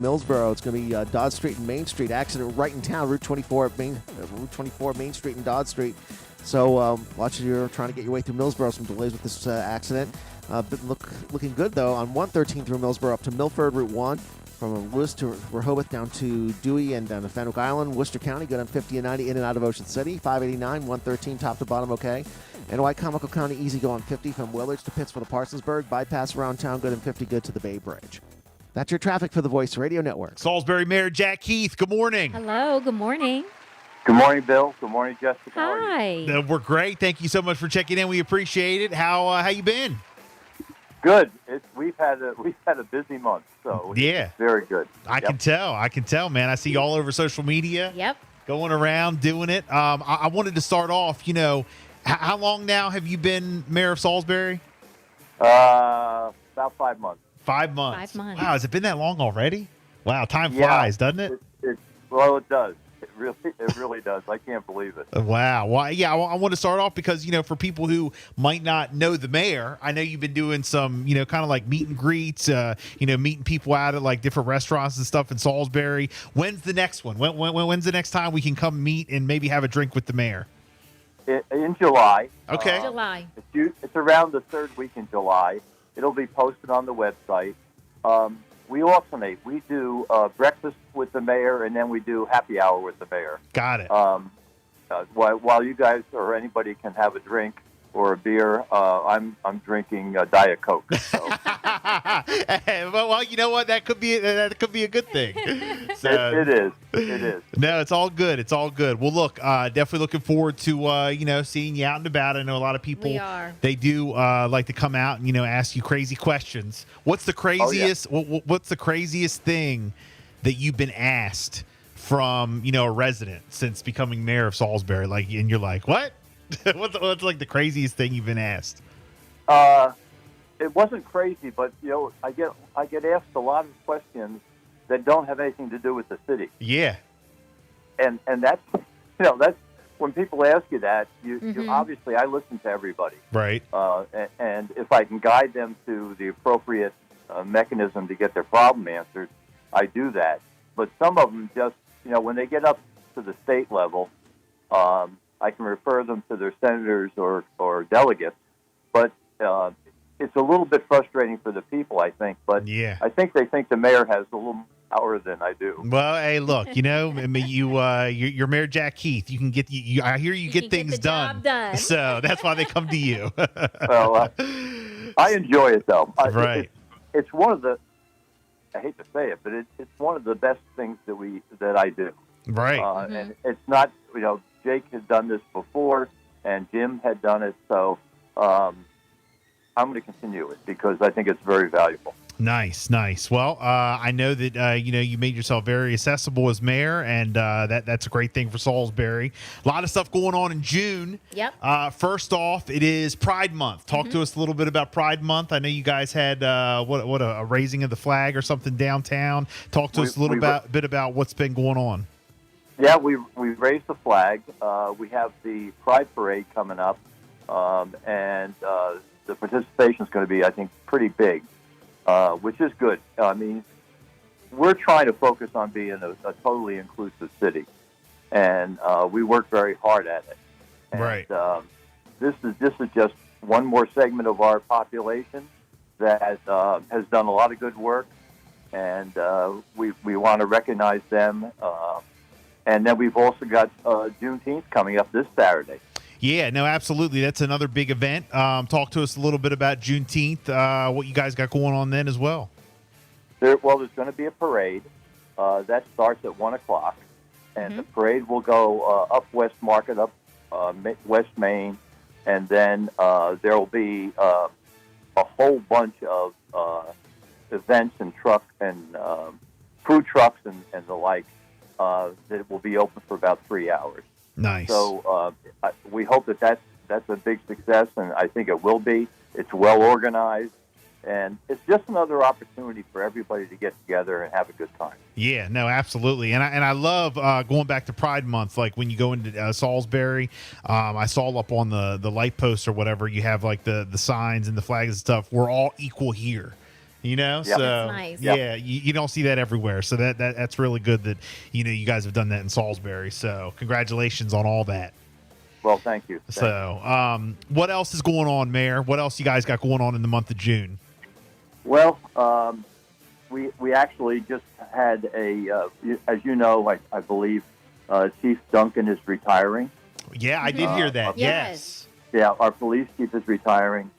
Millsboro. It's going to be Dodge Street and Main Street. Accident right in town, Route 24 Main Street and Dodge Street. So watch you're trying to get your way through Millsboro. Some delays with this accident. But looking good, though, on 113 through Millsboro up to Milford, Route 1. From Lewis to Rehoboth down to Dewey and down to Fenwick Island. Worcester County, good on 50 and 90 in and out of Ocean City. 589, 113 top to bottom, okay. NY Comical County, easy go on 50 from Willards to Pittsfield to Parsonsburg. Bypass around town, good on 50, good to the Bay Bridge. That's your traffic for the Voice Radio Network. Salisbury Mayor Jack Heath, good morning. Hello, good morning. Good morning, Bill. Good morning, Jessica. Hi. We're great. Thank you so much for checking in. We appreciate it. How you been? Good. We've had a busy month, so Yeah. it's very good. I can tell, man. I see you all over social media. Yep. Going around doing it. I wanted to start off, how long now have you been mayor of Salisbury? About 5 months. 5 months. 5 months. Wow, has it been that long already? Wow, time Yeah. flies, doesn't it? Well, it does. It really does. I can't believe it. Wow. Well, yeah, I want to start off because, for people who might not know the mayor, I know you've been doing some, kind of like meet and greets, meeting people out at like different restaurants and stuff in Salisbury. When's the next one? When's the next time we can come meet and maybe have a drink with the mayor? In July. Okay. July. It's around the third week in July. It'll be posted on the website. We alternate. We do breakfast with the mayor, and then we do happy hour with the mayor. Got it. While you guys or anybody can have a drink or a beer, I'm drinking Diet Coke. So. Well, you know what? That could be a good thing. So, It is. No, it's all good. It's all good. Well, look, definitely looking forward to seeing you out and about. I know a lot of people. We are. They do like to come out and ask you crazy questions. What's the craziest? What's the craziest thing that you've been asked from a resident since becoming mayor of Salisbury? Like, and you're like, what? what's like the craziest thing you've been asked? It wasn't crazy, but I get asked a lot of questions that don't have anything to do with the city. Yeah. And that's that's when people ask you that, you obviously I listen to everybody. Right. And if I can guide them to the appropriate mechanism to get their problem answered, I do that. But some of them just when they get up to the state level, I can refer them to their senators or delegates. But it's a little bit frustrating for the people, I think. But yeah. I think they think the mayor has a little more power than I do. Well, hey, look, you're Mayor Jack Heath. You can get I hear you get things job done. So that's why they come to you. Well, I enjoy it though. Right. It's one of the. I hate to say it, but it's one of the best things that I do. Right. And it's not. Jake had done this before, and Jim had done it. So I'm going to continue it because I think it's very valuable. Nice. Well, I know that you made yourself very accessible as mayor, and that's a great thing for Salisbury. A lot of stuff going on in June. Yep. First off, it is Pride Month. Talk to us a little bit about Pride Month. I know you guys had a raising of the flag or something downtown. Talk to us a little bit about what's been going on. Yeah, we raised the flag. We have the Pride Parade coming up, and the participation is going to be, I think, pretty big. Which is good. I mean, we're trying to focus on being a totally inclusive city, and we work very hard at it. And, right. This is just one more segment of our population that has done a lot of good work, and we want to recognize them. And then we've also got Juneteenth coming up this Saturday. Yeah, no, absolutely. That's another big event. Talk to us a little bit about Juneteenth, what you guys got going on then as well. There's going to be a parade. That starts at 1 o'clock. And the parade will go up West Market, up West Main. And then there will be a whole bunch of events and food trucks and the like that will be open for about 3 hours. Nice. So we hope that's a big success, and I think it will be. It's well organized, and it's just another opportunity for everybody to get together and have a good time. Yeah, no, absolutely. And I love going back to Pride Month, like when you go into Salisbury, I saw up on the light posts or whatever, you have like the signs and the flags and stuff. We're all equal here. You know, Yeah. so That's nice. yeah, you don't see that everywhere. So that's really good that you guys have done that in Salisbury. So congratulations on all that. Well, thank you. So, what else is going on, Mayor? What else you guys got going on in the month of June? Well, we actually just had as you know, I believe Chief Duncan is retiring. Yeah, I did hear that. Yes. Yeah, our police chief is retiring.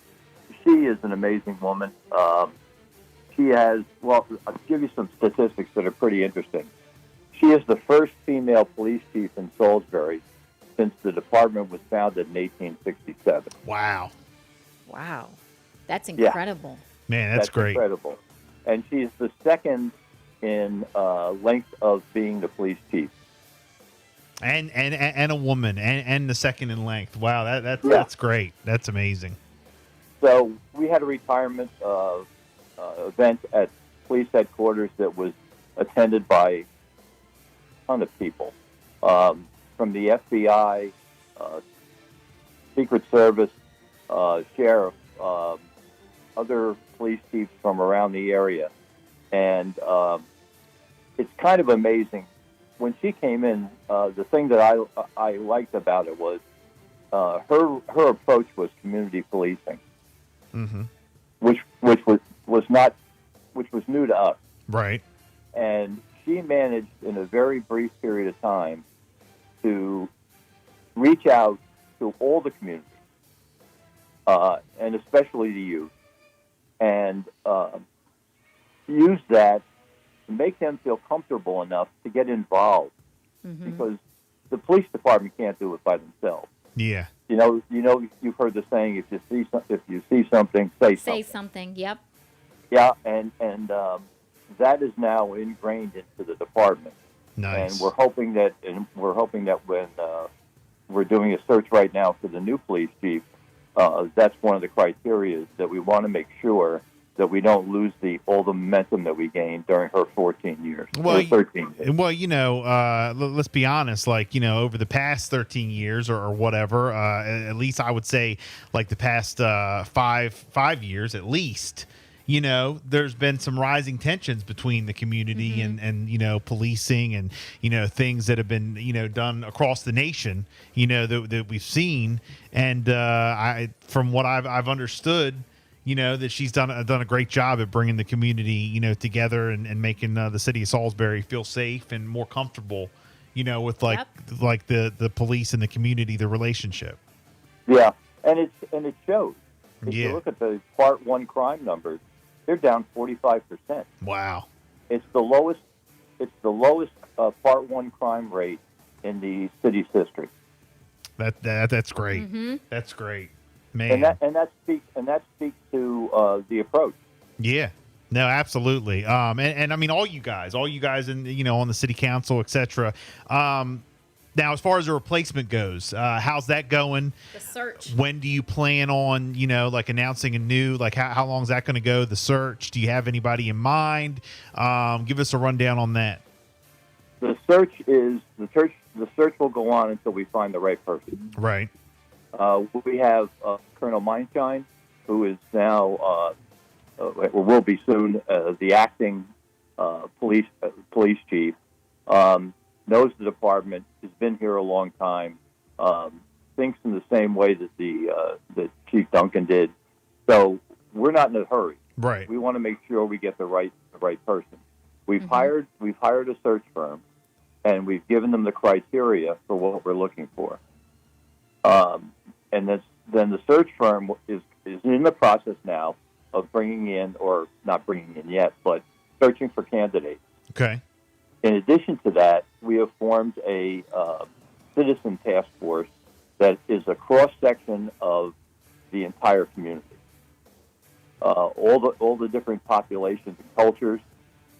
She is an amazing woman. She has, well, I'll give you some statistics that are pretty interesting. She is the first female police chief in Salisbury since the department was founded in 1867. Wow. Wow. That's incredible. Man, that's great. Incredible. And she's the second in length of being the police chief. And a woman and the second in length. Wow, that's great. That's amazing. So we had a retirement event at police headquarters that was attended by a ton of people, from the FBI, Secret Service, sheriff, other police chiefs from around the area, and it's kind of amazing. When she came in, the thing that I liked about it was her approach was community policing, mm-hmm. which was new to us. Right. And she managed in a very brief period of time to reach out to all the community, and especially the youth, and use that to make them feel comfortable enough to get involved, because the police department can't do it by themselves. Yeah. You've heard the saying: if you see something, say something. Yep. Yeah, and that is now ingrained into the department. Nice. And we're hoping that when we're doing a search right now for the new police chief, that's one of the criteria, that we want to make sure that we don't lose all the momentum that we gained during her 14 years. Well, 13 years. Well, let's be honest, over the past 13 years or whatever, at least I would say like the past 5 years at least, there's been some rising tensions between the community and policing and, things that have been, done across the nation, that we've seen. And from what I've understood, that she's done a great job at bringing the community, together and making the city of Salisbury feel safe and more comfortable, with like the police and the community, the relationship. Yeah, and it shows. If Yeah. you look at the Part 1 crime numbers, they're down 45%. Wow. It's the lowest Part 1 crime rate in the city's history. That's great. That's great, man. And that speaks to the approach. Yeah. No, absolutely. And I mean, all you guys in, on the city council, et cetera. Now, as far as the replacement goes, how's that going? The search. When do you plan on, announcing a new, how long is that going to go? The search. Do you have anybody in mind? Give us a rundown on that. The search will go on until we find the right person. Right. We have Colonel Mindshine, who is now, or will be soon, the acting police chief. Knows the department, has been here a long time, thinks in the same way that Chief Duncan did. So we're not in a hurry. Right. We want to make sure we get the right person. We've hired a search firm, and we've given them the criteria for what we're looking for. And then the search firm is in the process now of bringing in, or not bringing in yet, but searching for candidates. Okay. In addition to that, we have formed a citizen task force that is a cross-section of the entire community. All the different populations and cultures,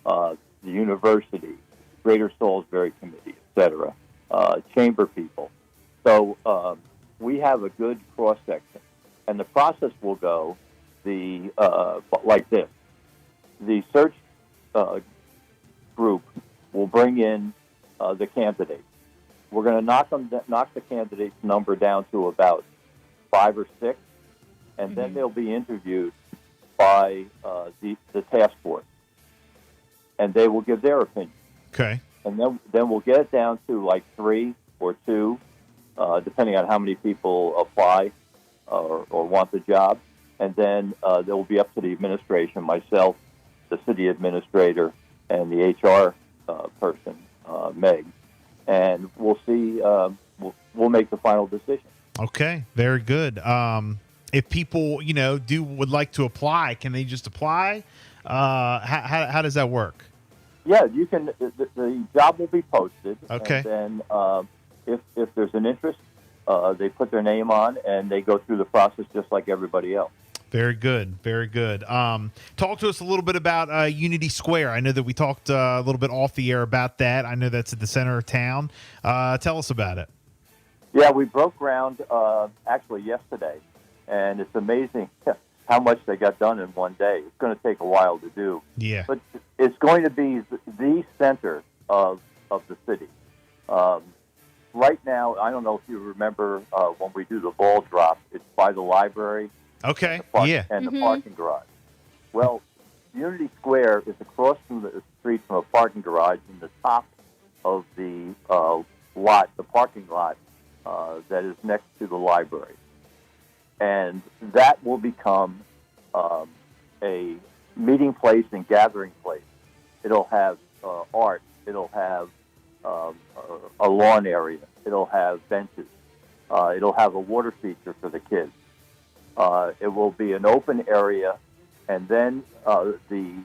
the university, Greater Salisbury Committee, etc., chamber people. So we have a good cross-section. And the process will go like this. The search group will bring in the candidates. We're going to knock the candidates' number down to about 5 or 6, and then they'll be interviewed by the task force, and they will give their opinion. Okay. And then we'll get it down to like 3 or 2, depending on how many people apply or want the job. And then it will be up to the administration, myself, the city administrator, and the HR person, Meg. And we'll see. We'll make the final decision. Okay. Very good. If people, would like to apply, can they just apply? How does that work? Yeah, you can. The job will be posted. Okay. And then if there's an interest, they put their name on and they go through the process just like everybody else. Very good. Very good. Talk to us a little bit about Unity Square. I know that we talked a little bit off the air about that. I know that's at the center of town. Tell us about it. Yeah, we broke ground actually yesterday, and it's amazing how much they got done in one day. It's going to take a while to do. Yeah. But it's going to be the center of the city. Right now, I don't know if you remember when we do the ball drop, it's by the library. Okay. And the parking garage. Well, Unity Square is across from the street from a parking garage in the top of the lot, the parking lot that is next to the library. And that will become a meeting place and gathering place. It'll have art. It'll have a lawn area. It'll have benches. It'll have a water feature for the kids. It will be an open area, and then the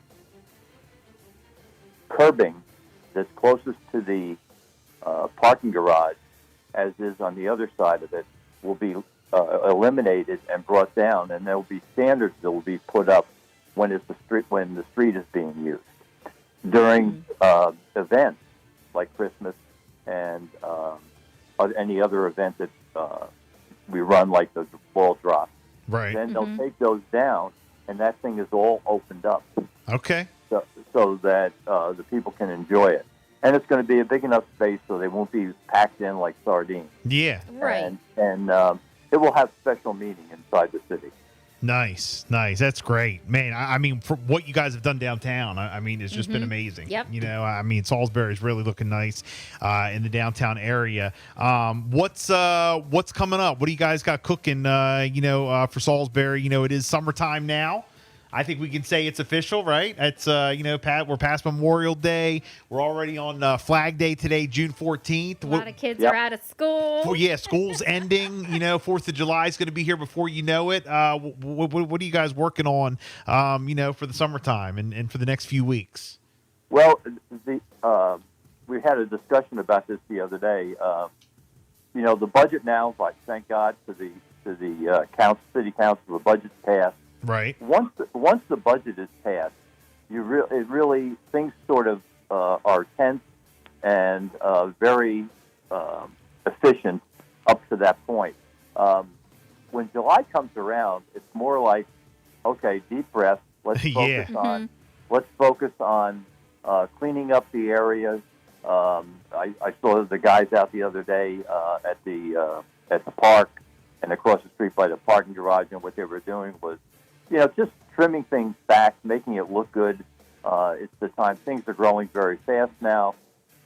curbing that's closest to the parking garage, as is on the other side of it, will be eliminated and brought down, and there will be standards that will be put up when the street is being used during events like Christmas and any other event that we run, like the ball drop. Right. Then they'll take those down, and that thing is all opened up. Okay. So that the people can enjoy it. And it's going to be a big enough space so they won't be packed in like sardines. Yeah. Right. And it will have special meaning inside the city. Nice. That's great, man. I mean, for what you guys have done downtown, I mean, it's just been amazing. Yep. I mean, Salisbury is really looking nice in the downtown area. What's coming up? What do you guys got cooking? For Salisbury, it is summertime now. I think we can say it's official, right? It's Pat, we're past Memorial Day. We're already on Flag Day today, June 14th. A lot of kids are out of school. School's ending. 4th of July is going to be here before you know it. What are you guys working on, for the summertime and for the next few weeks? Well, we had a discussion about this the other day. The budget now, thank God to the city council, the budget's passed. Right. Once the budget is passed, things sort of are tense and very efficient up to that point. When July comes around, it's more like, okay, deep breath. Let's focus on cleaning up the areas. I saw the guys out the other day at the park and across the street by the parking garage, and what they were doing was, just trimming things back, making it look good. It's the time. Things are growing very fast now,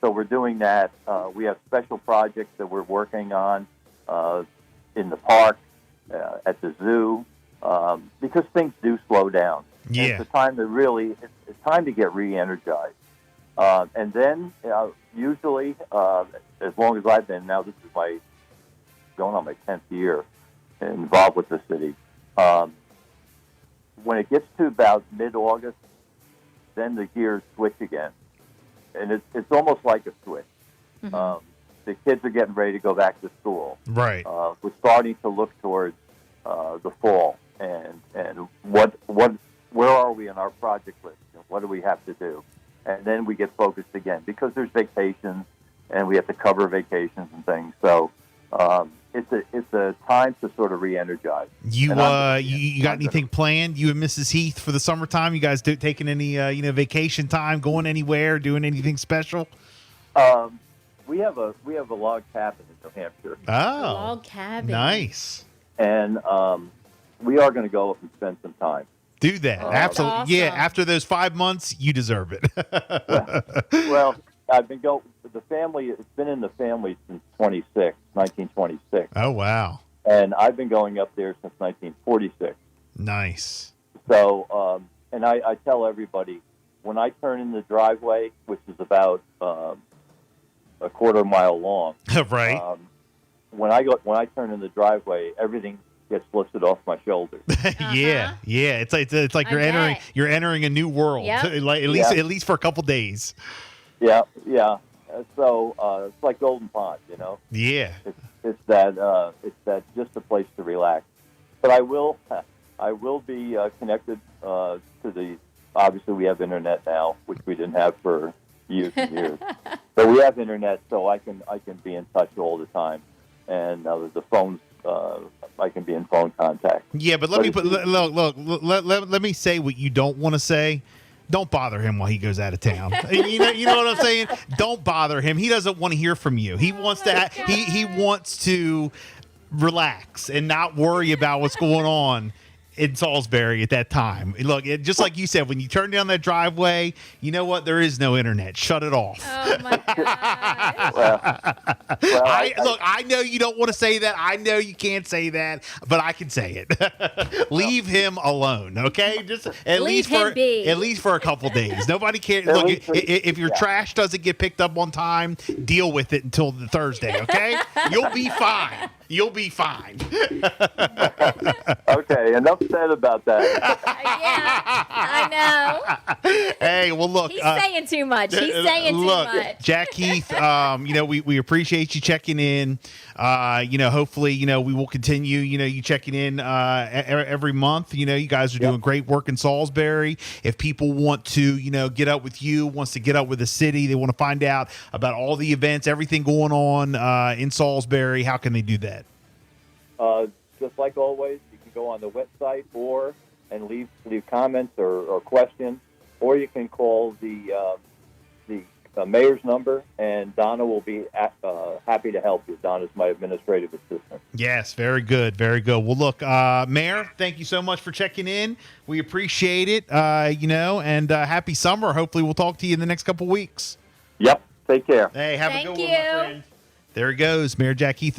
so we're doing that. We have special projects that we're working on in the park, at the zoo, because things do slow down. Yeah. And it's time to it's time to get re-energized. And then usually, as long as I've been, now this is going on my 10th year involved with the city. When it gets to about mid-August, then the gears switch again. And it's almost like a switch. The kids are getting ready to go back to school. Right. We're starting to look towards the fall and where are we in our project list? What do we have to do? And then we get focused again because there's vacations and we have to cover vacations and things. So it's a time to sort of re-energize. You got anything planned? You and Mrs. Heath for the summertime? You guys taking any vacation time? Going anywhere? Doing anything special? We have a log cabin in New Hampshire. Oh, log cabin. Nice. And we are going to go up and spend some time. Do that. Absolutely. awesome. Yeah. After those 5 months, you deserve it. Well, I've been going. The family. It's been in the family since 1926. Oh, wow. And I've been going up there since 1946. Nice. So, and I tell everybody, when I turn in the driveway, which is about a quarter mile long, Right. when I turn in the driveway, everything gets lifted off my shoulders. Yeah. It's like I bet. you're entering a new world. Yep. Like at least for a couple days. Yeah. So it's like Golden Pond, you know. Yeah. It's that just a place to relax. But I will be connected to the. Obviously, we have internet now, which we didn't have for years and years. But we have internet, so I can be in touch all the time, and the phones. I can be in phone contact. Yeah, but let me say what you don't want to say. Don't bother him while he goes out of town. You know what I'm saying? Don't bother him. He doesn't want to hear from you. He wants to he wants to relax and not worry about what's going on in Salisbury at that time. Look, just like you said, when you turn down that driveway, you know what? There is no internet. Shut it off. Oh my god. Well, I know you don't want to say that. I know you can't say that, but I can say it. Leave him alone, okay? Just at least for a couple days. Nobody cares. Look, if your trash doesn't get picked up on time, deal with it until the Thursday, okay? You'll be fine. You'll be fine. Okay, enough said about that. Yeah, I know. Hey, well, look. He's saying too much. He's saying too much. Jack Heath, we appreciate you checking in. Hopefully, we will continue, you checking in every month. You guys are doing great work in Salisbury. If people want to, get up with you, wants to get up with the city, they want to find out about all the events, everything going on in Salisbury, how can they do that? Just like always, you can go on the website and leave comments or questions, or you can call the mayor's number, and Donna will be happy to help you. Donna's my administrative assistant. Yes, very good, very good. Well, look, Mayor, thank you so much for checking in. We appreciate it, and happy summer. Hopefully we'll talk to you in the next couple weeks. Yep, take care. Hey, have a good one, Thank my you. friend. There he goes, Mayor Jack Heath.